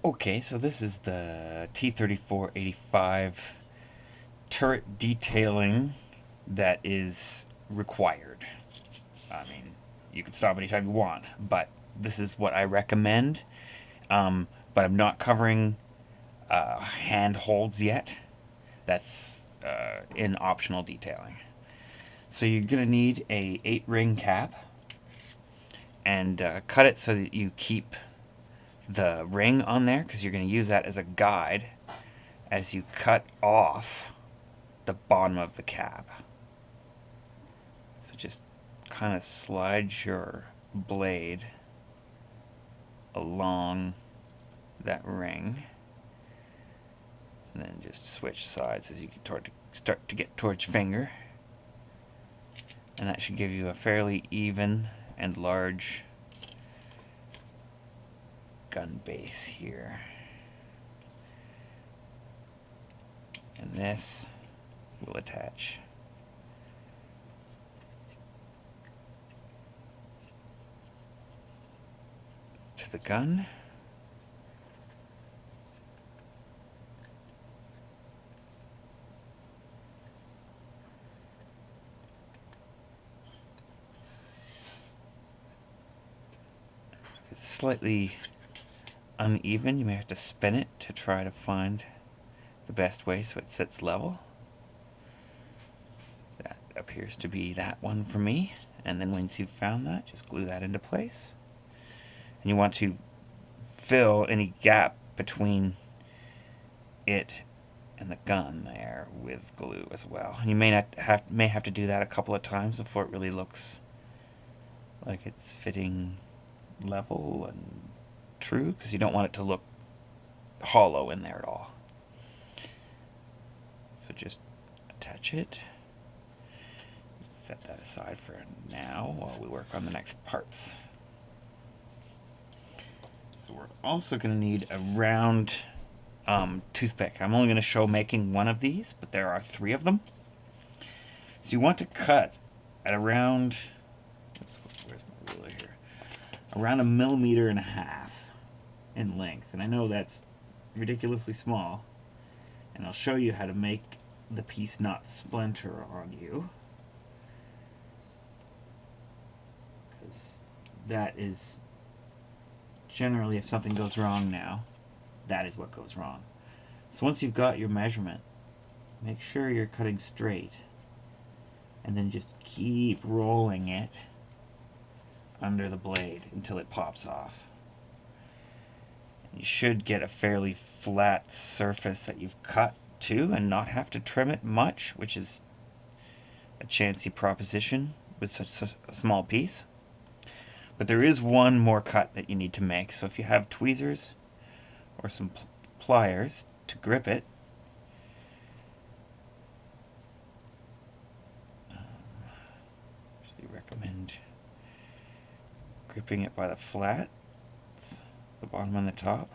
Okay, so this is the T-34 85 turret detailing that is required. I mean, you can stop anytime you want, but this is what I recommend. But I'm not covering handholds yet. That's in optional detailing. So you're gonna need a 8-ring cap and cut it so that you keep the ring on there, because you're going to use that as a guide as you cut off the bottom of the cap. So just kind of slide your blade along that ring, and then just switch sides as you start to get towards your finger, and that should give you a fairly even and large gun base here. And this will attach to the gun. It's slightly uneven. You may have to spin it to try to find the best way so it sits level. That appears to be that one for me. And then once you've found that, just glue that into place. And you want to fill any gap between it and the gun there with glue as well. And you may have to do that a couple of times before it really looks like it's fitting level and true, because you don't want it to look hollow in there at all. So just attach it. Set that aside for now while we work on the next parts. So we're also going to need a round toothpick. I'm only going to show making one of these, but there are 3 of them. So you want to cut at around, where's my ruler here? Around 1.5 millimeters in length. And I know that's ridiculously small, and I'll show you how to make the piece not splinter on you, because that is generally, if something goes wrong now, that is what goes wrong. So once you've got your measurement, make sure you're cutting straight, and then just keep rolling it under the blade until it pops off. You should get a fairly flat surface that you've cut to and not have to trim it much, which is a chancy proposition with such a small piece. But there is one more cut that you need to make. So if you have tweezers or some pliers to grip it, usually recommend gripping it by the flat, the bottom and the top,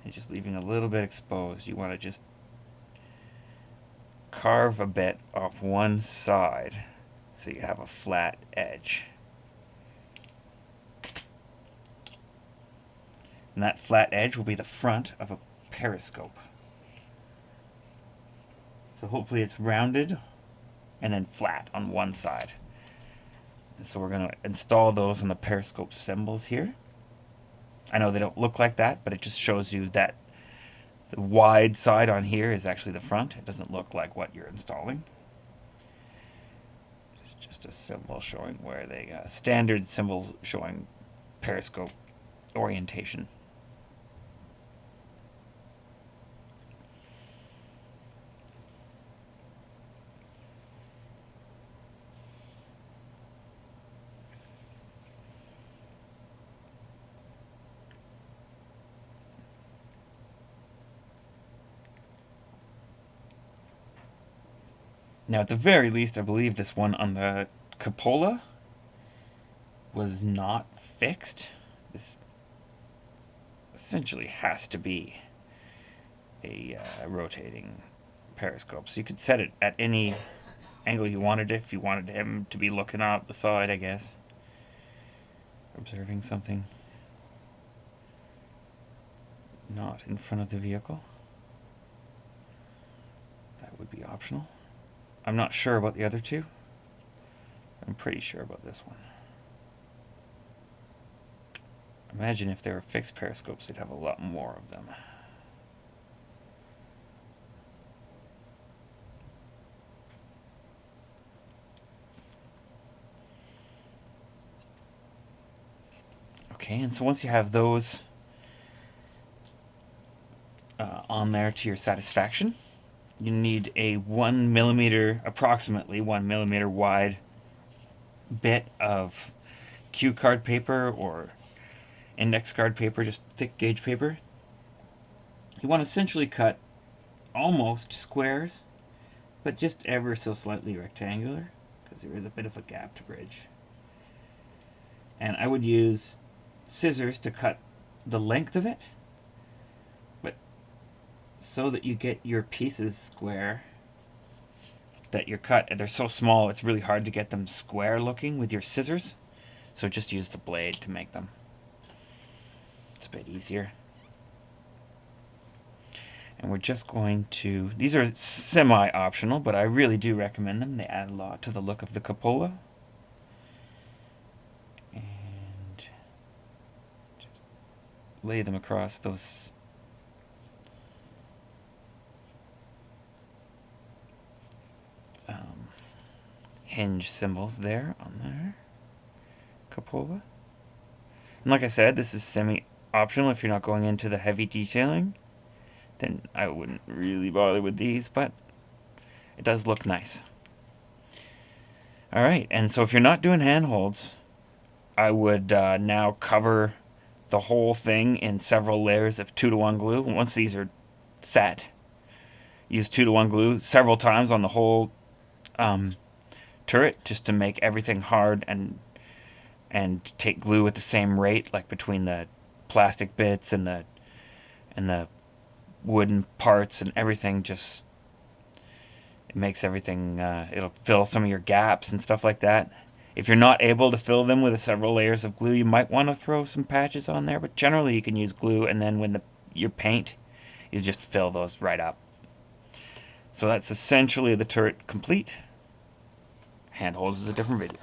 and just leaving a little bit exposed. You want to just carve a bit off one side so you have a flat edge. And that flat edge will be the front of a periscope. So hopefully it's rounded and then flat on one side. And so we're going to install those on the periscope symbols here. I know they don't look like that, but it just shows you that the wide side on here is actually the front. It doesn't look like what you're installing. It's just a symbol showing where they, standard symbol showing periscope orientation. Now, at the very least, I believe this one on the cupola was not fixed. This essentially has to be a rotating periscope. So you could set it at any angle you wanted it, if you wanted him to be looking out the side, I guess. observing something not in front of the vehicle. That would be optional. I'm not sure about the other two. I'm pretty sure about this one. Imagine if they were fixed periscopes, they'd have a lot more of them. Okay, and so once you have those on there to your satisfaction, you need a 1 millimeter, approximately 1 millimeter wide bit of cue card paper or index card paper, just thick gauge paper. You want to essentially cut almost squares, but just ever so slightly rectangular, because there is a bit of a gap to bridge. And I would use scissors to cut the length of it, but so that you get your pieces square that you're cut, and they're so small it's really hard to get them square looking with your scissors, so just use the blade to make them. It's a bit easier. And we're just going to, these are semi-optional, but I really do recommend them. They add a lot to the look of the cupola. And just lay them across those hinge symbols there on their cupola. And like I said, this is semi-optional. If you're not going into the heavy detailing, then I wouldn't really bother with these, but it does look nice. Alright, and so if you're not doing handholds, I would now cover the whole thing in several layers of 2-to-1 glue. Once these are set, use 2-to-1 glue several times on the whole turret, just to make everything hard and take glue at the same rate, like between the plastic bits and the wooden parts and everything. Just it makes everything it'll fill some of your gaps and stuff like that. If you're not able to fill them with several layers of glue, you might want to throw some patches on there, but generally you can use glue, and then when your paint, you just fill those right up. So that's essentially the turret complete. Handholds is a different video.